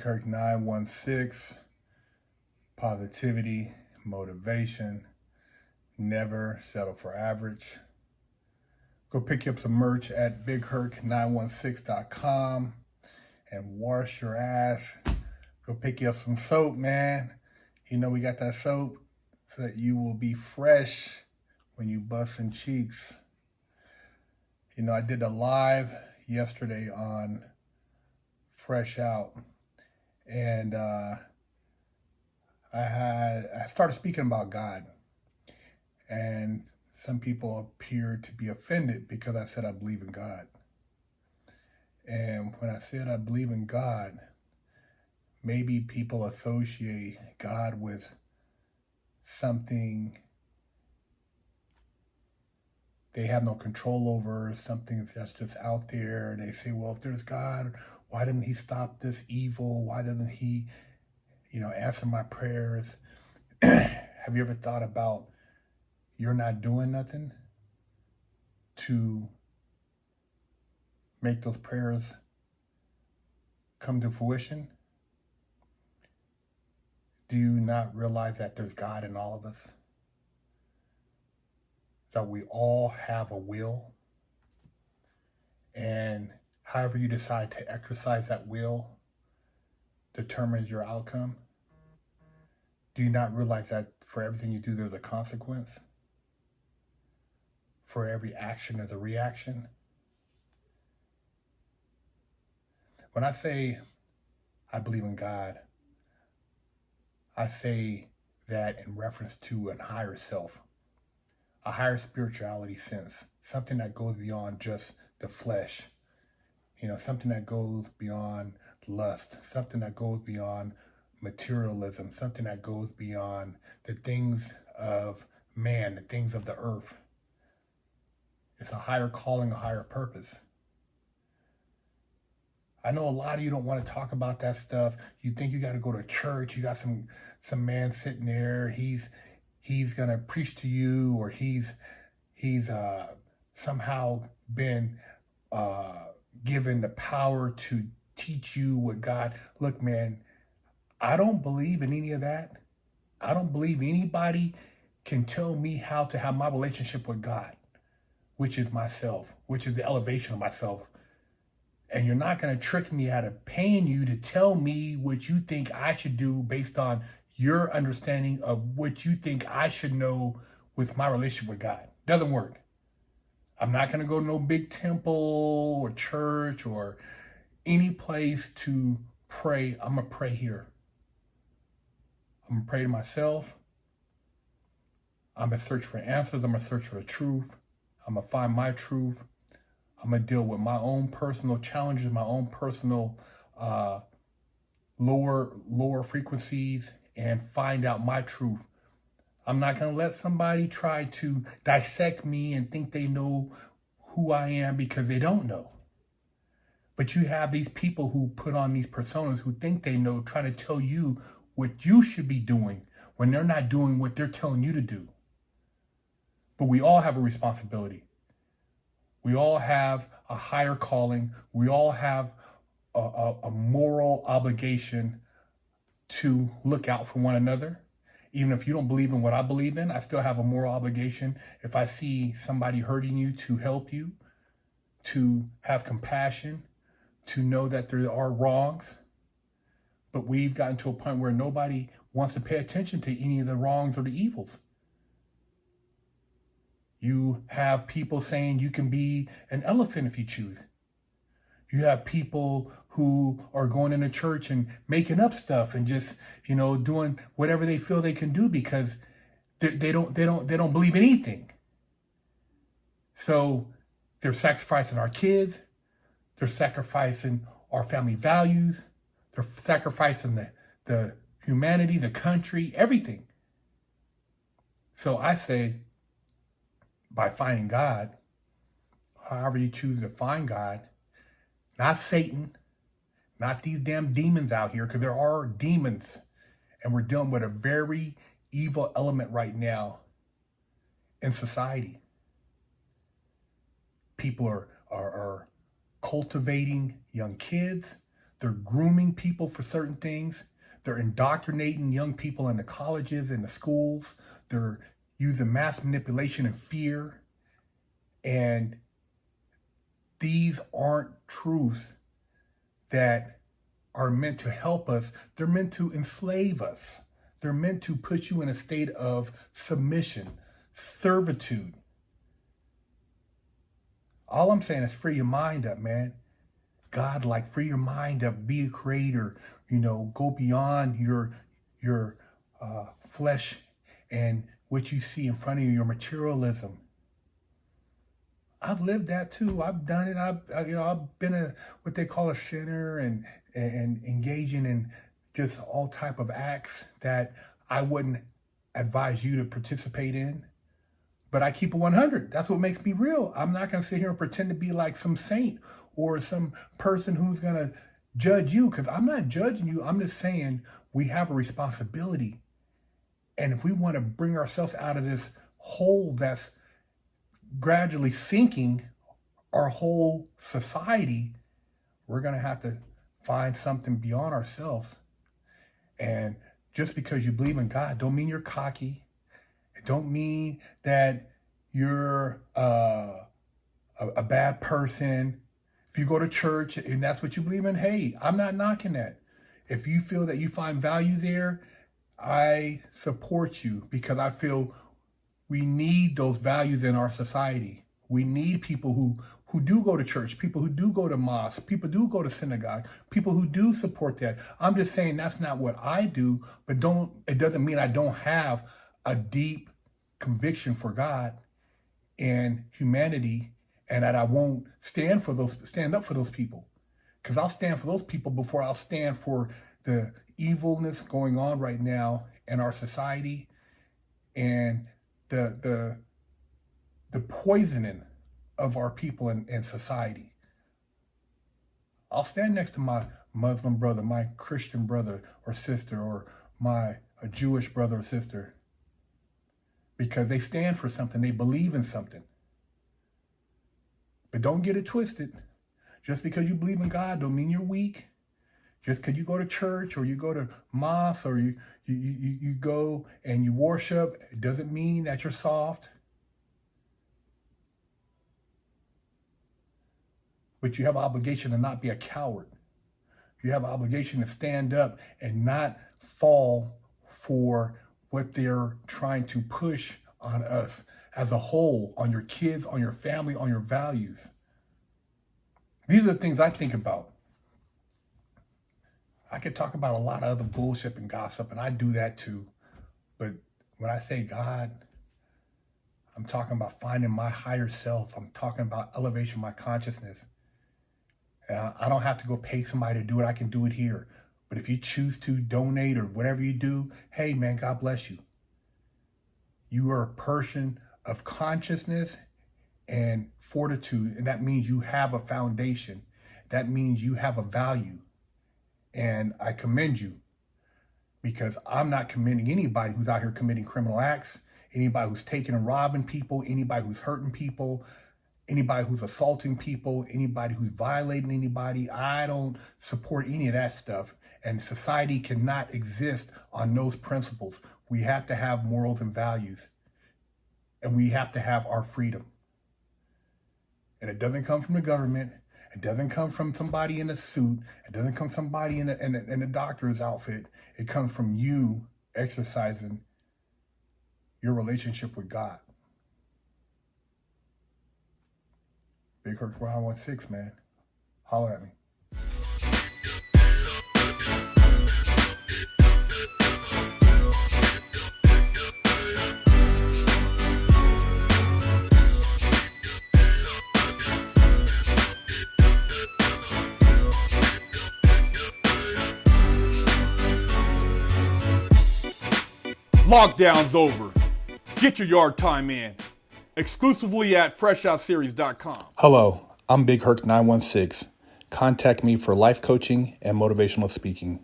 Herc 916, positivity, motivation, never settle for average. Go pick up some merch at bigherc916.com and wash your ass. Go pick you up some soap, man. You know we got that soap so that you will be fresh when you busting cheeks. You know, I did a live yesterday on Fresh Out, and I started speaking about God, and some people appeared to be offended because I said I believe in God. And when I said I believe in God, maybe people associate God with something they have no control over, something that's just out there. They say, well, if there's God, why didn't he stop this evil? Why doesn't he, answer my prayers? Have you ever thought about you're not doing nothing to make those prayers come to fruition? Do you not realize that there's God in all of us? That we all have a will, and however you decide to exercise that will determines your outcome? Do you not realize that for everything you do, there's a consequence? For every action, there's a reaction? When I say I believe in God, I say that in reference to a higher self, a higher spirituality sense, something that goes beyond just the flesh, something that goes beyond lust, something that goes beyond materialism, something that goes beyond the things of man, the things of the earth. It's a higher calling, a higher purpose. I know a lot of you don't want to talk about that stuff. You think you got to go to church. You got some man sitting there. He's gonna preach to you, or he's somehow been given the power to teach you what God. Look, man, I don't believe in any of that. I don't believe anybody can tell me how to have my relationship with God, which is myself, which is the elevation of myself. And you're not going to trick me out of paying you to tell me what you think I should do based on your understanding of what you think I should know with my relationship with God. Doesn't work. I'm not going to go to no big temple or church or any place to pray. I'm going to pray here. I'm going to pray to myself. I'm going to search for answers. I'm going to search for the truth. I'm going to find my truth. I'm going to deal with my own personal challenges, my own personal lower frequencies, and find out my truth. I'm not going to let somebody try to dissect me and think they know who I am, because they don't know. But you have these people who put on these personas who think they know, trying to tell you what you should be doing when they're not doing what they're telling you to do. But we all have a responsibility. We all have a higher calling. We all have a moral obligation to look out for one another. Even if you don't believe in what I believe in, I still have a moral obligation. If I see somebody hurting you, to help you, to have compassion, to know that there are wrongs. But we've gotten to a point where nobody wants to pay attention to any of the wrongs or the evils. You have people saying you can be an elephant if you choose. You have people who are going into church and making up stuff and just, doing whatever they feel they can do because they don't believe in anything. So they're sacrificing our kids. They're sacrificing our family values. They're sacrificing the humanity, the country, everything. So I say, by finding God, however you choose to find God, not Satan, not these damn demons out here, because there are demons, and we're dealing with a very evil element right now in society. People are cultivating young kids. They're grooming people for certain things. They're indoctrinating young people in the colleges and the schools. They're using mass manipulation and fear. And these aren't truths that are meant to help us. They're meant to enslave us. They're meant to put you in a state of submission, servitude. All I'm saying is free your mind up, man. God, like, free your mind up, be a creator, go beyond your flesh and what you see in front of you, your materialism. I've lived that too. I've done it. I've been what they call a sinner and engaging in just all type of acts that I wouldn't advise you to participate in. But I keep it 100. That's what makes me real. I'm not going to sit here and pretend to be like some saint or some person who's going to judge you, because I'm not judging you. I'm just saying we have a responsibility. And if we want to bring ourselves out of this hole that's gradually sinking our whole society, we're going to have to find something beyond ourselves. And just because you believe in God don't mean you're cocky. It don't mean that you're a bad person. If you go to church and that's what you believe in, hey, I'm not knocking that. If you feel that you find value there, I support you, because I feel we need those values in our society. We need people who do go to church, people who do go to mosque, people do go to synagogue, people who do support that. I'm just saying that's not what I do, but it doesn't mean I don't have a deep conviction for God and humanity, and that I won't stand up for those people. Because I'll stand for those people before I'll stand for the evilness going on right now in our society and the poisoning of our people in society. I'll stand next to my Muslim brother, my Christian brother or sister, or a Jewish brother or sister, because they stand for something, they believe in something. But don't get it twisted. Just because you believe in God don't mean you're weak. Just because you go to church or you go to mosque or you go and you worship, it doesn't mean that you're soft. But you have an obligation to not be a coward. You have an obligation to stand up and not fall for what they're trying to push on us as a whole, on your kids, on your family, on your values. These are the things I think about. I could talk about a lot of other bullshit and gossip, and I do that too. But when I say God, I'm talking about finding my higher self. I'm talking about elevation of my consciousness. And I don't have to go pay somebody to do it. I can do it here. But if you choose to donate or whatever you do, hey man, God bless you. You are a person of consciousness and fortitude, and that means you have a foundation. That means you have a value. And I commend you, because I'm not commending anybody who's out here committing criminal acts, anybody who's taking and robbing people, anybody who's hurting people, anybody who's assaulting people, anybody who's violating anybody. I don't support any of that stuff. And society cannot exist on those principles. We have to have morals and values. And we have to have our freedom. And it doesn't come from the government. It doesn't come from somebody in a suit. It doesn't come from somebody in a doctor's outfit. It comes from you exercising your relationship with God. Big Herc 916, man. Holler at me. Lockdown's over. Get your yard time in. Exclusively at freshoutseries.com. Hello, I'm Big Herc 916. Contact me for life coaching and motivational speaking.